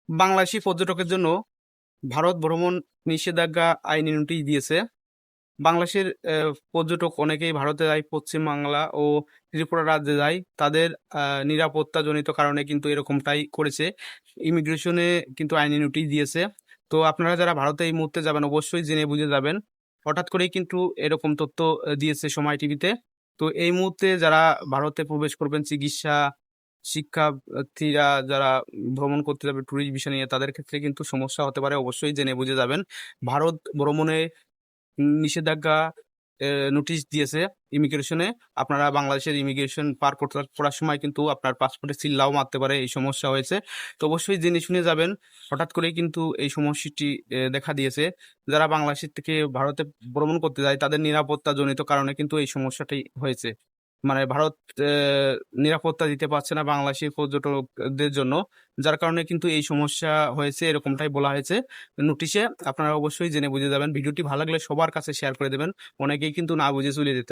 বাংলাদেশি পর্যটকের জন্য ভারত ভ্রমণ নিষেধাজ্ঞা আইনি নোটিশ দিয়েছে। বাংলাদেশের পর্যটক অনেকেই ভারতে যায়, পশ্চিম বাংলা ও ত্রিপুরা রাজ্যে যায়। তাদের নিরাপত্তাজনিত কারণে কিন্তু এরকমটাই করেছে। ইমিগ্রেশনে কিন্তু আইনি নোটিশ দিয়েছে। তো আপনারা যারা ভারতে এই মুহূর্তে যাবেন অবশ্যই জেনে বুঝে যাবেন। হঠাৎ করেই কিন্তু এরকম তথ্য দিয়েছে সময় টিভিতে। তো এই মুহূর্তে যারা ভারতে প্রবেশ করবেন চিকিৎসা, শিক্ষার্থীরা যারা ভ্রমণ করতে যাবে ট্যুরিস্ট ভিসা নিয়ে, তাদের ক্ষেত্রে কিন্তু সমস্যা হতে পারে। অবশ্যই জেনে বুঝে যাবেন। ভারত ভ্রমণে নিষেধাজ্ঞা নোটিশ দিয়েছে ইমিগ্রেশনে। আপনারা বাংলাদেশের ইমিগ্রেশন পার করার সময় কিন্তু আপনার পাসপোর্টে সিল্লাও মারতে পারে, এই সমস্যা হয়েছে। তো অবশ্যই জেনে শুনে যাবেন। হঠাৎ করেই কিন্তু এই সমস্যাটি দেখা দিয়েছে। যারা বাংলাদেশের থেকে ভারতে ভ্রমণ করতে যায় তাদের নিরাপত্তাজনিত কারণে কিন্তু এই সমস্যাটি হয়েছে। মানে ভারত নিরাপত্তা দিতে পারছে না বাংলাদেশি পর্যটকদের জন্য, যার কারণে কিন্তু এই সমস্যা হয়েছে, এরকমটাই বলা হয়েছে নোটিশে। আপনারা অবশ্যই জেনে বুঝে যাবেন। ভিডিওটি ভালো লাগলে সবার কাছে শেয়ার করে দেবেন। অনেকেই কিন্তু না বুঝে চলে যেতে